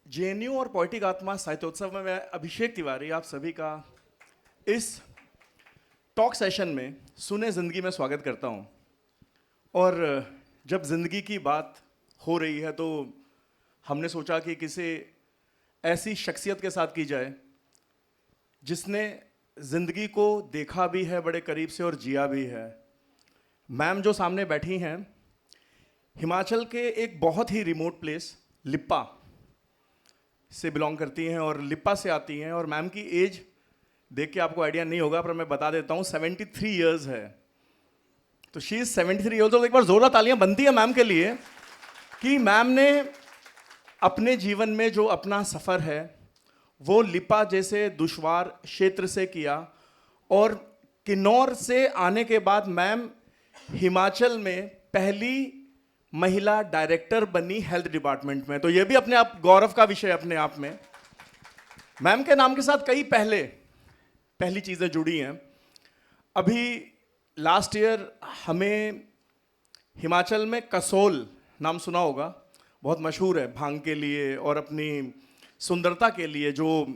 JNU और poetic आत्मा साहित्योत्सव में मैं अभिषेक तिवारी आप सभी का इस टॉक सेशन में सुने ज़िंदगी में स्वागत करता हूं। और जब ज़िंदगी की बात हो रही है तो हमने सोचा कि किसी ऐसी शख्सियत के साथ की जाए जिसने ज़िंदगी को देखा भी है बड़े करीब से और जिया भी है। मैम जो सामने बैठी हैं, हिमाचल के एक बहुत ही रिमोट प्लेस लिप्पा से बिलोंग करती हैं और लिप्पा से आती हैं। और मैम की एज देख के आपको आइडिया नहीं होगा, पर मैं बता देता हूँ 73 ईयर्स है। तो शी इज 73 ईयर्स ओल्ड। एक बार जोरदार तालियां बनती है मैम के लिए कि मैम ने अपने जीवन में जो अपना सफ़र है वो लिप्पा जैसे दुश्वार क्षेत्र से किया। और किन्नौर से आने के बाद मैम हिमाचल में पहली महिला डायरेक्टर बनी हेल्थ डिपार्टमेंट में। तो ये भी अपने आप गौरव का विषय अपने आप में। मैम के नाम के साथ कई पहली चीज़ें जुड़ी हैं। अभी लास्ट ईयर हमें हिमाचल में कसोल नाम सुना होगा, बहुत मशहूर है भांग के लिए और अपनी सुंदरता के लिए। जो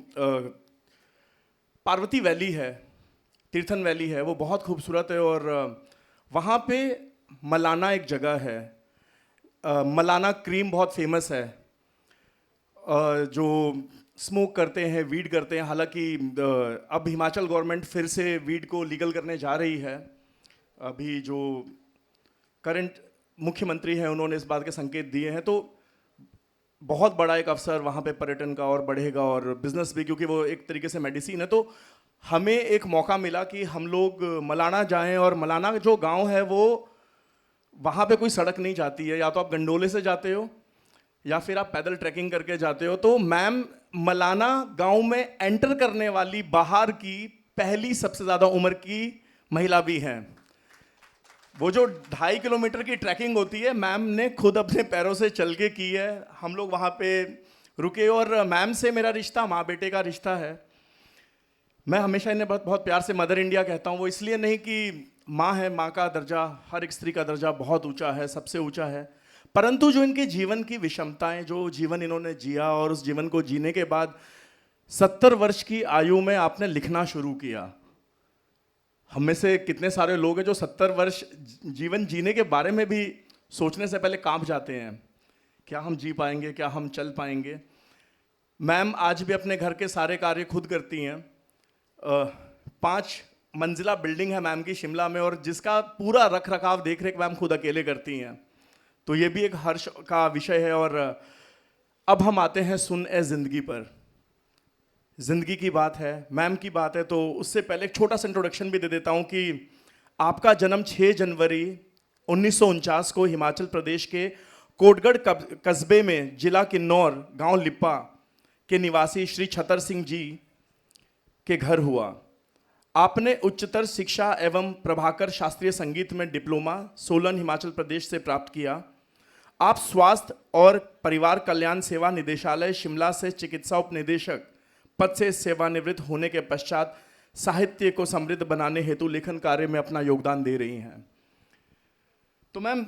पार्वती वैली है, तीर्थन वैली है, वो बहुत खूबसूरत है। और वहाँ पे मलाना एक जगह है, मलाना क्रीम बहुत फेमस है। जो स्मोक करते हैं, वीड करते हैं। हालांकि अब हिमाचल गवर्नमेंट फिर से वीड को लीगल करने जा रही है। अभी जो करंट मुख्यमंत्री हैं उन्होंने इस बात के संकेत दिए हैं। तो बहुत बड़ा एक अवसर वहाँ पे पर्यटन का और बढ़ेगा, और बिजनेस भी, क्योंकि वो एक तरीके से मेडिसिन है। तो हमें एक मौका मिला कि हम लोग मलाना जाएं। और मलाना जो गांव है वो, वहाँ पे कोई सड़क नहीं जाती है, या तो आप गंडोले से जाते हो या फिर आप पैदल ट्रैकिंग करके जाते हो। तो मैम मलाना गांव में एंटर करने वाली बाहर की पहली सबसे ज़्यादा उम्र की महिला भी हैं। वो जो 2.5 किलोमीटर की ट्रैकिंग होती है, मैम ने खुद अपने पैरों से चल के की है। हम लोग वहाँ पे रुके और मैम से मेरा रिश्ता माँ बेटे का रिश्ता है। मैं हमेशा इन्हें बहुत बहुत प्यार से मदर इंडिया कहता हूँ। वो इसलिए नहीं कि माँ है, माँ का दर्जा हर एक स्त्री का दर्जा बहुत ऊंचा है, सबसे ऊंचा है, परंतु जो इनके जीवन की विषमताएं, जो जीवन इन्होंने जिया और उस जीवन को जीने के बाद 70 वर्ष की आयु में आपने लिखना शुरू किया। हम में से कितने सारे लोग हैं जो 70 वर्ष जीवन जीने के बारे में भी सोचने से पहले कांप जाते हैं, क्या हम जी पाएंगे, क्या हम चल पाएंगे। मैम आज भी अपने घर के सारे कार्य खुद करती हैं। 5 मंजिला बिल्डिंग है मैम की शिमला में, और जिसका पूरा रख रखाव देख रेख मैम खुद अकेले करती हैं। तो ये भी एक हर्ष का विषय है। और अब हम आते हैं सुन ए जिंदगी पर। जिंदगी की बात है, मैम की बात है, तो उससे पहले एक छोटा सा इंट्रोडक्शन भी दे देता हूं कि आपका जन्म 6 जनवरी 1949 को हिमाचल प्रदेश के कोटगढ़ कस्बे में जिला किन्नौर गांव लिप्पा के निवासी श्री छतर सिंह जी के घर हुआ। आपने उच्चतर शिक्षा एवं प्रभाकर शास्त्रीय संगीत में डिप्लोमा सोलन हिमाचल प्रदेश से प्राप्त किया। आप स्वास्थ्य और परिवार कल्याण सेवा निदेशालय शिमला से चिकित्सा उपनिदेशक पद से सेवानिवृत्त होने के पश्चात साहित्य को समृद्ध बनाने हेतु लेखन कार्य में अपना योगदान दे रही हैं। तो मैम,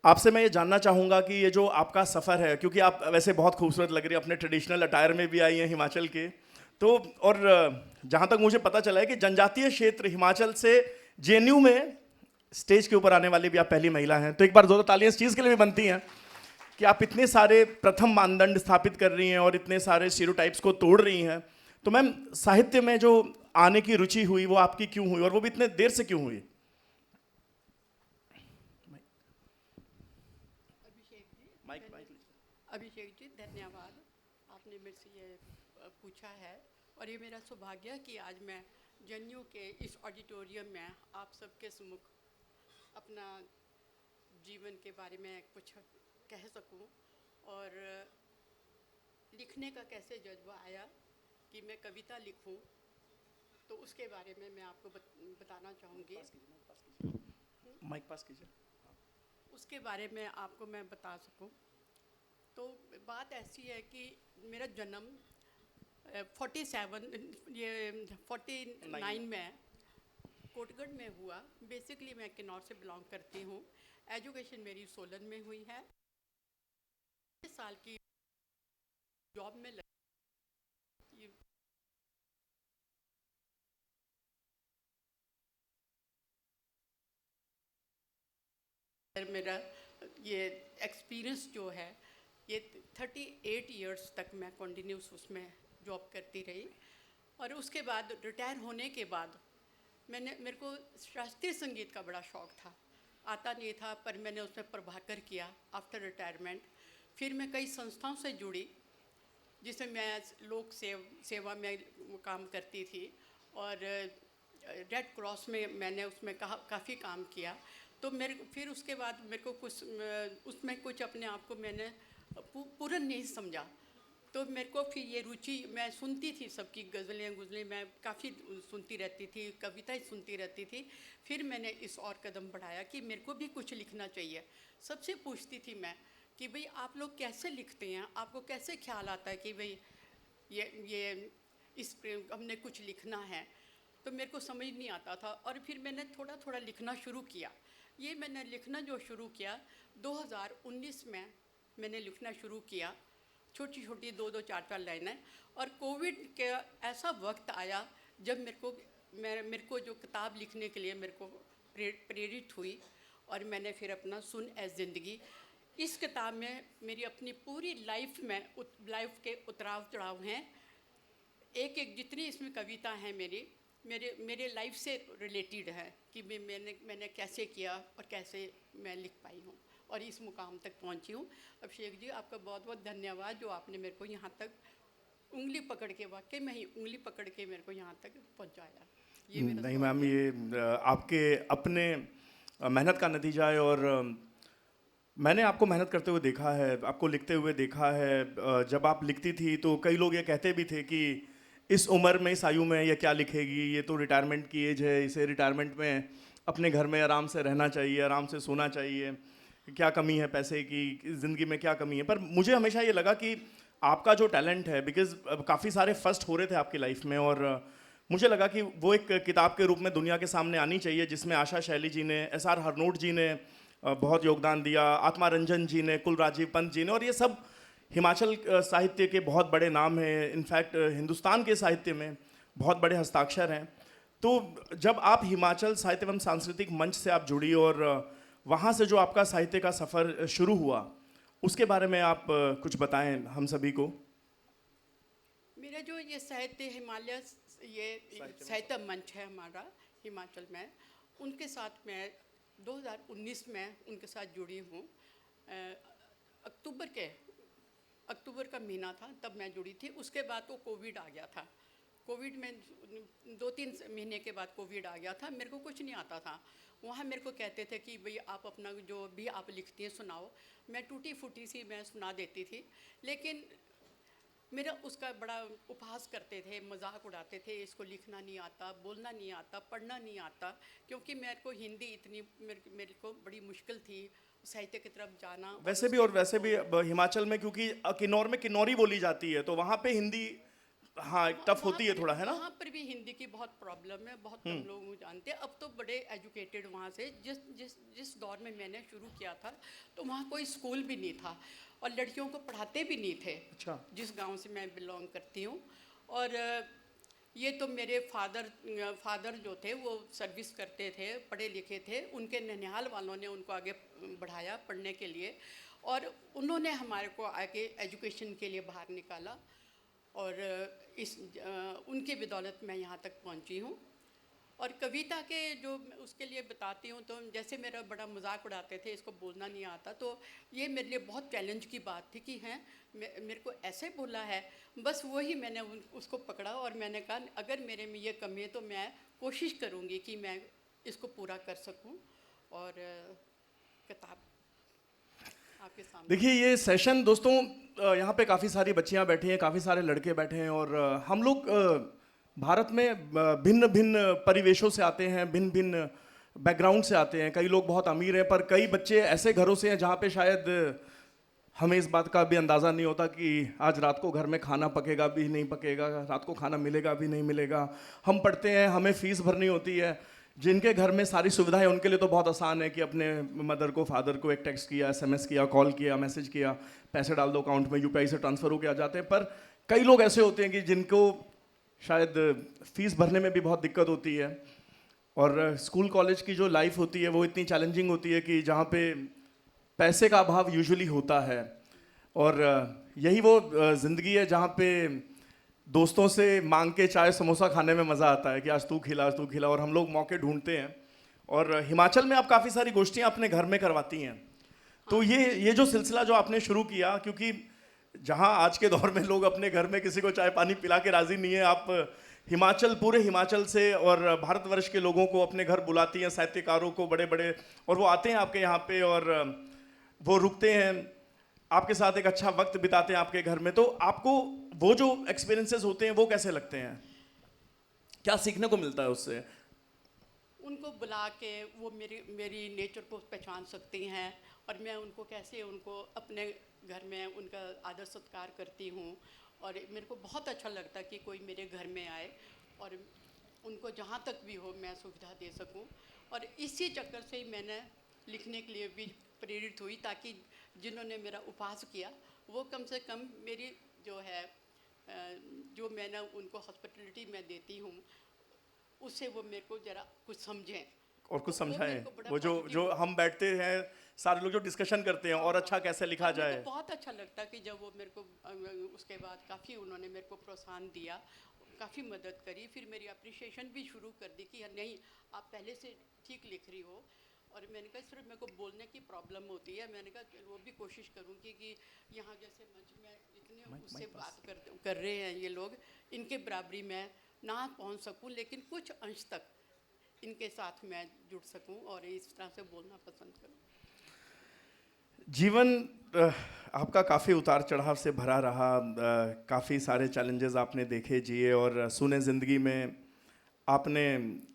आपसे मैं ये जानना चाहूँगा कि ये जो आपका सफ़र है, क्योंकि आप वैसे बहुत खूबसूरत लग रही है, अपने ट्रेडिशनल अटायर में भी आई हैं हिमाचल के। तो और जहाँ तक मुझे पता चला है कि जनजातीय क्षेत्र हिमाचल से जेएनयू में स्टेज के ऊपर आने वाली भी आप पहली महिला हैं। तो एक बार दो तालियां इस चीज़ के लिए भी बनती हैं कि आप इतने सारे प्रथम मानदंड स्थापित कर रही हैं और इतने सारे स्टीरियोटाइप्स को तोड़ रही हैं। तो मैम, साहित्य में जो आने की रुचि हुई वो आपकी क्यों हुई, और वो भी इतने देर से क्यों हुई? अभिषेक जी, धन्यवाद। आपने मेरे से ये पूछा है, और ये मेरा सौभाग्य है कि आज मैं जेएनयू के इस ऑडिटोरियम में आप सबके सम्मुख अपना जीवन के बारे में कुछ कह सकूं, और लिखने का कैसे जज्बा आया कि मैं कविता लिखूं, तो उसके बारे में मैं आपको बताना चाहूँगी। माइक पास कीजिए। उसके बारे में आपको मैं बता सकूं। तो बात ऐसी है कि मेरा जन्म 49 में कोटगढ़ में हुआ। बेसिकली मैं किन्नौर से बिलोंग करती हूँ। एजुकेशन मेरी सोलन में हुई है। 20 साल की जॉब में ये मेरा ये एक्सपीरियंस जो है ये 38 इयर्स तक मैं कंटिन्यूस उसमें जॉब करती रही। और उसके बाद रिटायर होने के बाद मेरे को शास्त्रीय संगीत का बड़ा शौक़ था, आता नहीं था, पर मैंने उसमें प्रभाकर किया आफ्टर रिटायरमेंट। फिर मैं कई संस्थाओं से जुड़ी जिसमें मैं लोक सेवा में काम करती थी, और रेड क्रॉस में मैंने उसमें काफ़ी काम किया। तो फिर उसके बाद मेरे को उसमें कुछ अपने आप को मैंने पूर्ण नहीं समझा। तो मेरे को फिर ये रुचि, मैं सुनती थी सबकी गज़लें मैं काफ़ी सुनती रहती थी, कविताएं सुनती रहती थी। फिर मैंने इस और कदम बढ़ाया कि मेरे को भी कुछ लिखना चाहिए। सबसे पूछती थी मैं कि भाई आप लोग कैसे लिखते हैं, आपको कैसे ख्याल आता है कि भाई ये इस हमने कुछ लिखना है। तो मेरे को समझ नहीं आता था, और फिर मैंने थोड़ा थोड़ा लिखना शुरू किया। ये मैंने लिखना जो शुरू किया 2019 में मैंने लिखना शुरू किया, छोटी छोटी 2-2, 4-4 लाइनें। और कोविड के ऐसा वक्त आया जब मेरे को जो किताब लिखने के लिए मेरे को प्रेरित हुई, और मैंने फिर अपना सुन ए ज़िंदगी, इस किताब में मेरी अपनी पूरी लाइफ के उतराव चढ़ाव हैं। एक जितनी इसमें कविता हैं मेरे लाइफ से रिलेटेड है कि मैंने कैसे किया और कैसे मैं लिख पाई हूँ और इस मुकाम तक पहुँची हूँ। अभिषेक जी, आपका बहुत बहुत धन्यवाद जो आपने मेरे को यहाँ तक उंगली पकड़ के, वाकई में ही उंगली पकड़ के मेरे को यहाँ तक पहुँचाया। ये मेरा नहीं मैम, ये आपके अपने मेहनत का नतीजा है। और मैंने आपको मेहनत करते हुए देखा है, आपको लिखते हुए देखा है। जब आप लिखती थी तो कई लोग ये कहते भी थे कि इस उम्र में, इस आयु में ये क्या लिखेगी, ये तो रिटायरमेंट की एज है, इसे रिटायरमेंट में अपने घर में आराम से रहना चाहिए, आराम से सोना चाहिए, क्या कमी है पैसे की, ज़िंदगी में क्या कमी है। पर मुझे हमेशा ये लगा कि आपका जो टैलेंट है, बिकॉज काफ़ी सारे फर्स्ट हो रहे थे आपकी लाइफ में, और मुझे लगा कि वो एक किताब के रूप में दुनिया के सामने आनी चाहिए, जिसमें आशा शैली जी ने, SR हरनोट जी ने बहुत योगदान दिया, आत्मा रंजन जी ने, कुल राजीव पंत जी ने, और ये सब हिमाचल साहित्य के बहुत बड़े नाम हैं। इनफैक्ट हिंदुस्तान के साहित्य में बहुत बड़े हस्ताक्षर हैं। तो जब आप हिमाचल साहित्य एवं सांस्कृतिक मंच से आप जुड़ी और वहाँ से जो आपका साहित्य का सफ़र शुरू हुआ, उसके बारे में आप कुछ बताएं हम सभी को। मेरा जो ये साहित्य हिमालय, ये साहित्य मंच है हमारा हिमाचल में, उनके साथ मैं 2019 में उनके साथ जुड़ी हूँ। अक्टूबर का महीना था तब मैं जुड़ी थी। उसके बाद तो कोविड आ गया था। कोविड में 2-3 महीने के बाद कोविड आ गया था। मेरे को कुछ नहीं आता था। वहाँ मेरे को कहते थे कि भाई आप अपना जो भी आप लिखती हैं सुनाओ। मैं टूटी फूटी सी मैं सुना देती थी, लेकिन मेरा उसका बड़ा उपहास करते थे, मजाक उड़ाते थे, इसको लिखना नहीं आता, बोलना नहीं आता, पढ़ना नहीं आता, क्योंकि मेरे को हिंदी इतनी मेरे को बड़ी मुश्किल थी साहित्य की तरफ जाना। वैसे भी हिमाचल में, क्योंकि किन्नौर में किन्नौरी बोली जाती है, तो वहाँ पे हिंदी हाँ टफ होती है थोड़ा, है ना? वहाँ पर भी हिंदी की बहुत प्रॉब्लम है, बहुत कम लोग जानते हैं। अब तो बड़े एजुकेटेड वहाँ से, जिस दौर में मैंने शुरू किया था तो वहाँ कोई स्कूल भी नहीं था और लड़कियों को पढ़ाते भी नहीं थे। अच्छा। जिस गांव से मैं बिलोंग करती हूँ। और ये तो मेरे फादर जो थे वो सर्विस करते थे, पढ़े लिखे थे। उनके ननिहाल वालों ने उनको आगे बढ़ाया पढ़ने के लिए, और उन्होंने हमारे को आगे एजुकेशन के लिए बाहर निकाला, और उनकी बदौलत मैं यहाँ तक पहुँची हूँ। और कविता के जो उसके लिए बताती हूँ, तो जैसे मेरा बड़ा मजाक उड़ाते थे, इसको बोलना नहीं आता, तो ये मेरे लिए बहुत चैलेंज की बात थी कि हैं मेरे को ऐसे बोला है। बस वही मैंने उसको पकड़ा और मैंने कहा अगर मेरे में ये कमी है तो मैं कोशिश करूँगी कि मैं इसको पूरा कर सकूँ। और किताब आपके सामने। देखिए ये सेशन दोस्तों, यहाँ पे काफ़ी सारी बच्चियाँ बैठी हैं, काफ़ी सारे लड़के बैठे हैं, और हम लोग भारत में भिन्न भिन्न परिवेशों से आते हैं, भिन्न भिन्न बैकग्राउंड से आते हैं। कई लोग बहुत अमीर हैं, पर कई बच्चे ऐसे घरों से हैं जहाँ पे शायद हमें इस बात का भी अंदाज़ा नहीं होता कि आज रात को घर में खाना पकेगा भी नहीं पकेगा, रात को खाना मिलेगा भी नहीं मिलेगा। हम पढ़ते हैं, हमें फ़ीस भरनी होती है, जिनके घर में सारी सुविधा है उनके लिए तो बहुत आसान है कि अपने मदर को फादर को एक टेक्स्ट किया, एसएमएस किया, कॉल किया, मैसेज किया, पैसे डाल दो अकाउंट में, यूपीआई से ट्रांसफ़र होके आ जाते हैं। पर कई लोग ऐसे होते हैं कि जिनको शायद फीस भरने में भी बहुत दिक्कत होती है, और स्कूल कॉलेज की जो लाइफ होती है वो इतनी चैलेंजिंग होती है कि जहाँ पे पैसे का अभाव यूजुअली होता है। और यही वो ज़िंदगी है जहाँ पे दोस्तों से मांग के चाय समोसा खाने में मज़ा आता है कि आज तू खिला, आज तू खिला, और हम लोग मौके ढूंढते हैं। और हिमाचल में आप काफ़ी सारी गोष्ठियाँ अपने घर में करवाती हैं। तो ये जो सिलसिला जो आपने शुरू किया, क्योंकि जहाँ आज के दौर में लोग अपने घर में किसी को चाय पानी पिला के राज़ी नहीं है, आप हिमाचल, पूरे हिमाचल से और भारतवर्ष के लोगों को अपने घर बुलाती हैं, साहित्यकारों को बड़े बड़े, और वो आते हैं आपके यहाँ पे और वो रुकते हैं, आपके साथ एक अच्छा वक्त बिताते हैं आपके घर में। तो आपको वो जो एक्सपीरियंसेस होते हैं वो कैसे लगते हैं, क्या सीखने को मिलता है उससे? उनको बुला के वो मेरी नेचर को पहचान सकती हैं, और मैं उनको कैसे उनको अपने घर में उनका आदर सत्कार करती हूँ। और मेरे को बहुत अच्छा लगता है कि कोई मेरे घर में आए और उनको जहाँ तक भी हो मैं सुविधा दे सकूँ। और इसी चक्कर से ही मैंने लिखने के लिए भी प्रेरित हुई, ताकि जिन्होंने मेरा उपहास किया वो कम से कम मेरी जो है जो मैंने उनको हॉस्पिटलिटी में देती हूँ उससे वो मेरे को ज़रा कुछ समझें और कुछ वो मेरे समझाएं। को बड़ा वो जो positive- हम बैठते हैं सारे लोग जो डिस्कशन करते हैं और अच्छा कैसे लिखा मेरे जाए। को बहुत अच्छा लगता कि जब वो मेरे को उसके बाद काफ़ी उन्होंने मेरे को प्रोत्साहन दिया, काफ़ी मदद करी, फिर मेरी अप्रिशिएशन भी शुरू कर दी कि नहीं आप पहले से ठीक लिख रही हो। और मैंने कहा सिर्फ मेरे को बोलने की प्रॉब्लम होती है, मैंने कहा कि वो भी कोशिश करूँगी कि यहाँ जैसे मंच में इतने उससे बात कर रहे हैं ये लोग, इनके बराबरी में ना पहुँच सकूँ, लेकिन कुछ अंश तक इनके साथ मैं जुड़ सकूं और इस तरह से बोलना पसंद करूं। जीवन आपका काफ़ी उतार चढ़ाव से भरा रहा, काफ़ी सारे चैलेंजेस आपने देखे, जिए, और सुने ज़िंदगी में आपने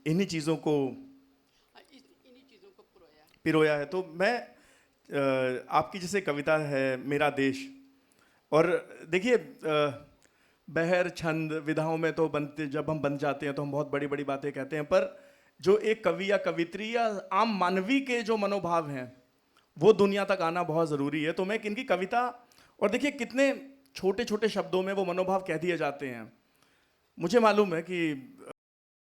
इन्हीं चीज़ों को इन्हीं चीज़ों को पिरोया है। तो मैं आपकी जैसे कविता है मेरा देश, और देखिए बहर छंद विधाओं में तो बनते, जब हम बन जाते हैं तो हम बहुत बड़ी बड़ी बातें कहते हैं, पर जो एक कवि या कवित्री या आम मानवी के जो मनोभाव हैं वो दुनिया तक आना बहुत ज़रूरी है। तो मैं इनकी कविता, और देखिए कितने छोटे छोटे शब्दों में वो मनोभाव कह दिए जाते हैं। मुझे मालूम है कि